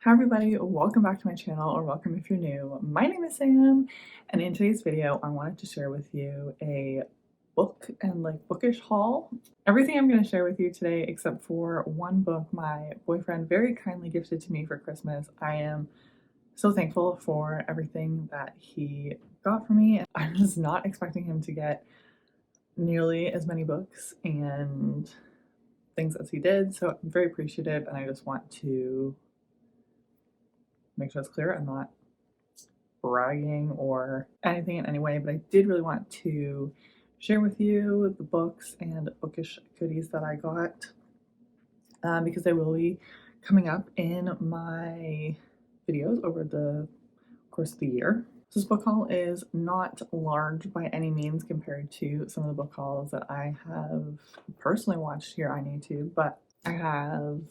Hi everybody, welcome back to my channel, or welcome if you're new. My name is Sam, and in today's video I wanted to share with you a book and bookish haul. Everything I'm going to share with you today except for one book my boyfriend very kindly gifted to me for Christmas. I am so thankful for everything that he got for me. I was not expecting him to get nearly as many books and things as he did, so I'm very appreciative, and I just want to make sure it's clear I'm not bragging or anything in any way, but I did really want to share with you the books and bookish goodies that I got because they will be coming up in my videos over the course of the year. So this book haul is not large by any means compared to some of the book hauls that I have personally watched here on YouTube, but I have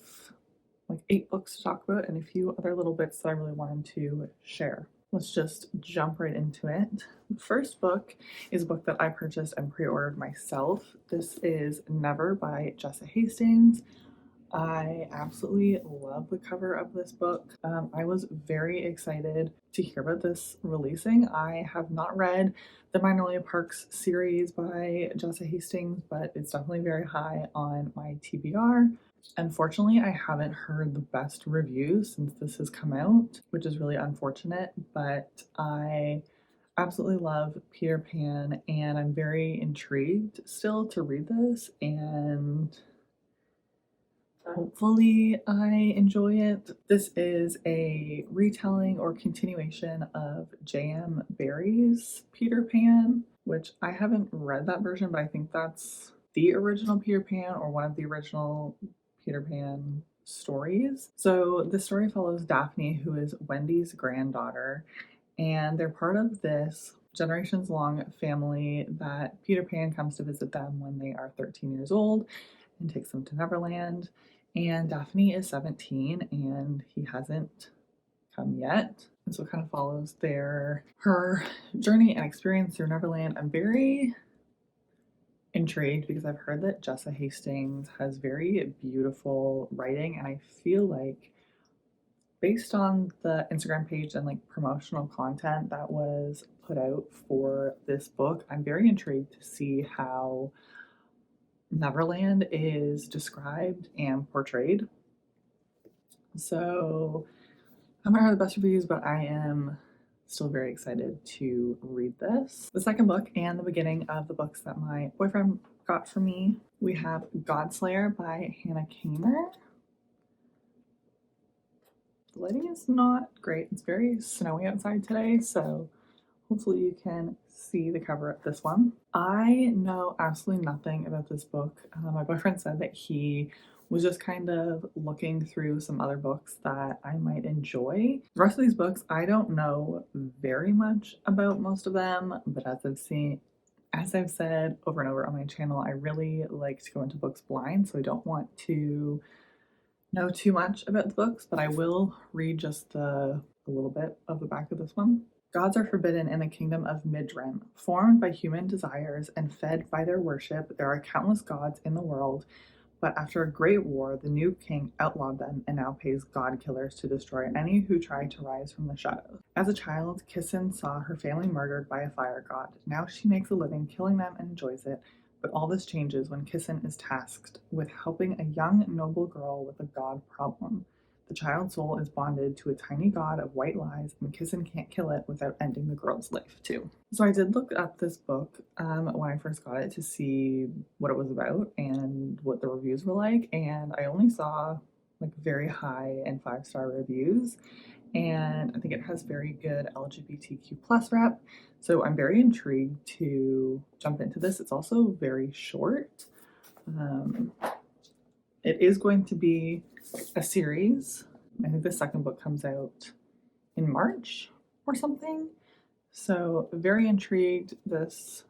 like 8 books to talk about and a few other little bits that I really wanted to share. Let's just jump right into it. The first book is a book that I purchased and pre-ordered myself. This is Never by Jessa Hastings. I absolutely love the cover of this book. I was very excited to hear about this releasing. I have not read the Magnolia Parks series by Jessa Hastings, but it's definitely very high on my TBR. Unfortunately, I haven't heard the best reviews since this has come out, which is really unfortunate, but I absolutely love Peter Pan and I'm very intrigued still to read this, and hopefully I enjoy it. This is a retelling or continuation of J.M. Barrie's Peter Pan, which I haven't read that version, but I think that's the original Peter Pan or one of the original Peter Pan stories. So the story follows Daphne, who is Wendy's granddaughter, and they're part of this generations long family that Peter Pan comes to visit them when they are 13 years old and takes them to Neverland. And Daphne is 17 and he hasn't come yet. And so it kind of follows her journey and experience through Neverland. I'm very intrigued because I've heard that Jessa Hastings has very beautiful writing, and I feel like based on the Instagram page and like promotional content that was put out for this book, I'm very intrigued to see how Neverland is described and portrayed. So I haven't heard the best reviews, but I am still very excited to read this. The second book and the beginning of the books that my boyfriend got for me, we have Godslayer by Hannah Kamer. The lighting is not great. It's very snowy outside today, so hopefully you can see the cover of this one. I know absolutely nothing about this book. My boyfriend said that he was just kind of looking through some other books that I might enjoy. The rest of these books, I don't know very much about most of them, but as I've said over and over on my channel, I really like to go into books blind, so I don't want to know too much about the books, but I will read just a little bit of the back of this one. Gods are forbidden in the kingdom of Midrin. Formed by human desires and fed by their worship, there are countless gods in the world, but after a great war, the new king outlawed them and now pays god killers to destroy any who try to rise from the shadows. As a child, Kissen saw her family murdered by a fire god. Now she makes a living killing them and enjoys it, but all this changes when Kissen is tasked with helping a young, noble girl with a god problem. The child's soul is bonded to a tiny god of white lies, and Kissen can't kill it without ending the girl's life too. So I did look up this book when I first got it to see what it was about and what the reviews were like, and I only saw like very high and 5-star reviews, and I think it has very good LGBTQ plus rep, so I'm very intrigued to jump into this. It's also very short. It is going to be a series. I think the second book comes out in March or something. So very intrigued. This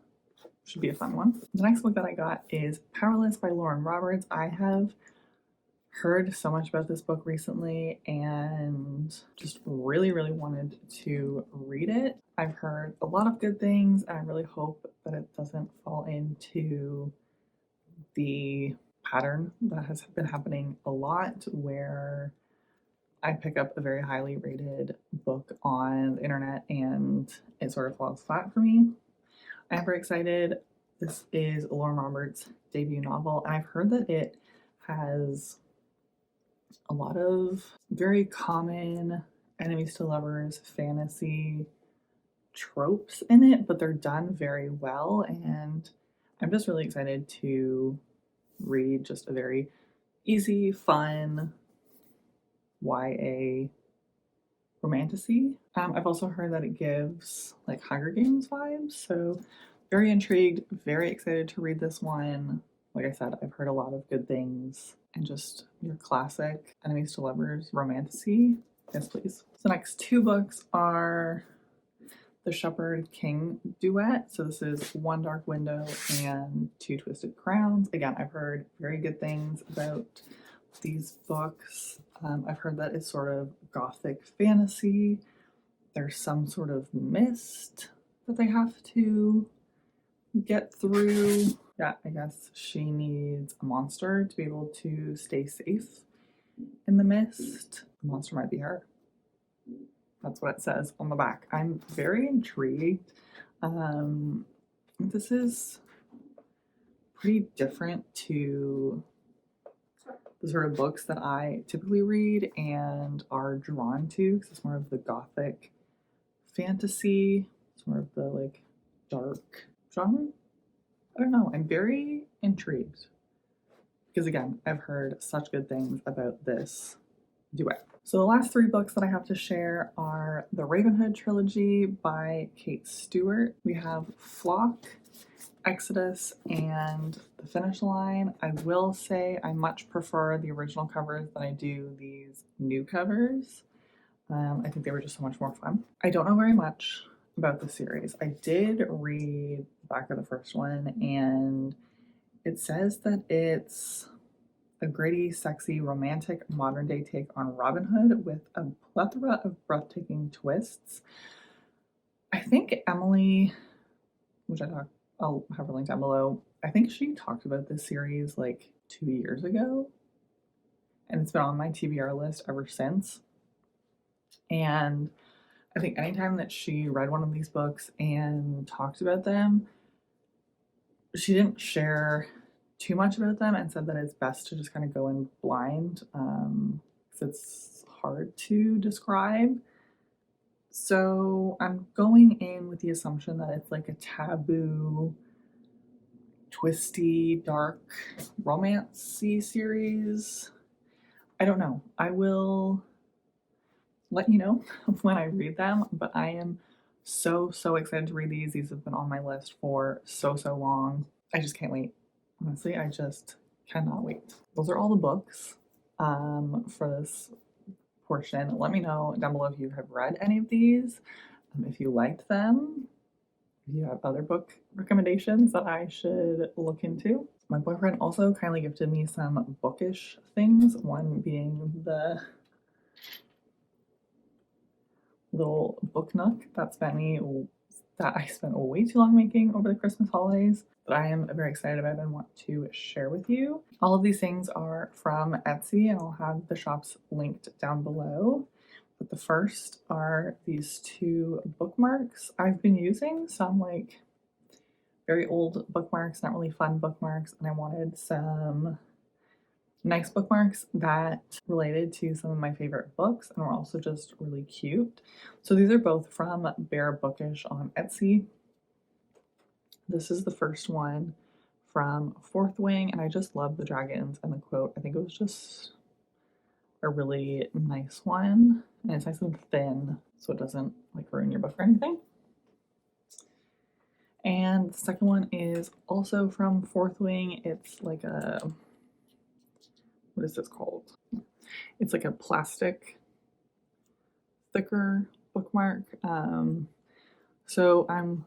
should be a fun one. The next book that I got is Powerless by Lauren Roberts. I have heard so much about this book recently and just really wanted to read it. I've heard a lot of good things, and I really hope that it doesn't fall into the pattern that has been happening a lot, where I pick up a very highly rated book on the internet and it sort of falls flat for me. I'm very excited. This is Lauren Roberts' debut novel, and I've heard that it has a lot of very common enemies to lovers fantasy tropes in it, but they're done very well, and I'm just really excited to read just a very easy, fun YA romantasy. I've also heard that it gives like Hunger Games vibes, so very intrigued, very excited to read this one. Like I said, I've heard a lot of good things, and just your classic enemies to lovers romantasy. Yes, please. So next two books are the Shepherd King duet. So this is One Dark Window and Two Twisted Crowns. Again, I've heard very good things about these books. I've heard that it's sort of gothic fantasy. There's some sort of mist that they have to get through. Yeah, I guess she needs a monster to be able to stay safe in the mist. The monster might be her. That's what it says on the back. I'm very intrigued. This is pretty different to the sort of books that I typically read and are drawn to, because it's more of the gothic fantasy. It's more of the like dark genre. I don't know. I'm very intrigued because again, I've heard such good things about this duet. So the last three books that I have to share are the Ravenhood trilogy by Kate Stewart. We have Flock, Exodus, and The Finish Line. I will say I much prefer the original covers than I do these new covers. I think they were just so much more fun. I don't know very much about the series. I did read the back of the first one, and it says that it's a gritty, sexy, romantic, modern-day take on Robin Hood with a plethora of breathtaking twists. I think Emily, which I'll have her link down below, I think she talked about this series like 2 years ago, and it's been on my TBR list ever since. And I think anytime that she read one of these books and talked about them, she didn't share too much about them and said that it's best to just kind of go in blind because it's hard to describe. So I'm going in with the assumption that it's like a taboo, twisty, dark, romance-y series. I don't know. I will let you know when I read them, but I am so excited to read these. These have been on my list for so long. I just can't wait. Honestly, I just cannot wait. Those are all the books for this portion. Let me know down below if you have read any of these, if you liked them, if you have other book recommendations that I should look into. My boyfriend also kindly gifted me some Bookish things, one being the little book nook that I spent way too long making over the Christmas holidays, that I am very excited about and want to share with you. All of these things are from Etsy, and I'll have the shops linked down below. But the first are these two bookmarks. I've been using some like very old bookmarks, not really fun bookmarks, and I wanted some nice bookmarks that related to some of my favorite books and were also just really cute. So these are both from Bear Bookish on Etsy. This is the first one from Fourth Wing, and I just love the dragons and the quote. I think it was just a really nice one, and it's nice and thin so it doesn't like ruin your book or anything. And the second one is also from Fourth Wing. It's like a, what is this called? It's like a plastic, thicker bookmark. So I'm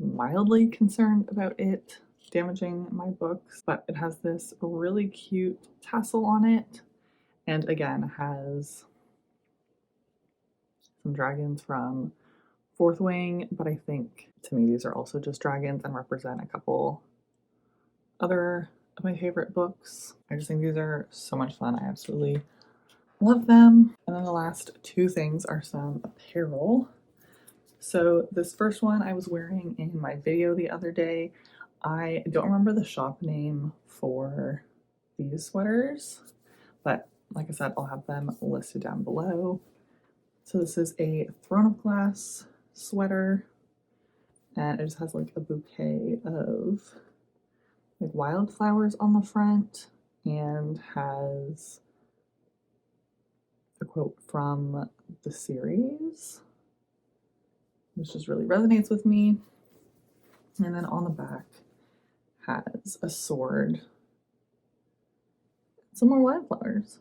mildly concerned about it damaging my books, but it has this really cute tassel on it, and again has some dragons from Fourth Wing, but I think to me these are also just dragons and represent a couple other of my favorite books. I just think these are so much fun. I absolutely Love them. And then the last two things are some apparel. So this first one I was wearing in my video the other day. I don't remember the shop name for these sweaters, but like I said, I'll have them listed down below. So this is a Throne of Glass sweater, and it just has like a bouquet of like wildflowers on the front and has a quote from the series, which just really resonates with me. And then on the back has a sword, some more wildflowers.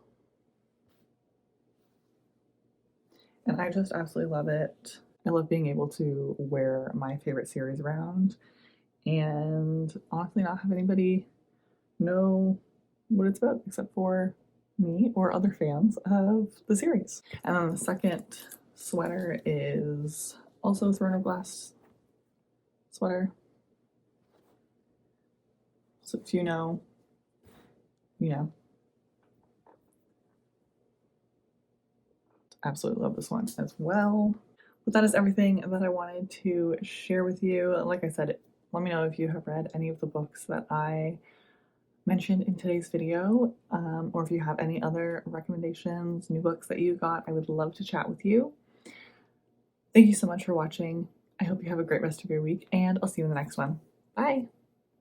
And I just absolutely love it. I love being able to wear my favorite series around and honestly not have anybody know what it's about except for me or other fans of the series. And then the second sweater is also Throne of Glass sweater. So if you know, you know. Absolutely love this one as well. But that is everything that I wanted to share with you. Like I said, let me know if you have read any of the books that I mentioned in today's video, or if you have any other recommendations, new books that you got. I would love to chat with you. Thank you so much for watching. I hope you have a great rest of your week, and I'll see you in the next one. Bye!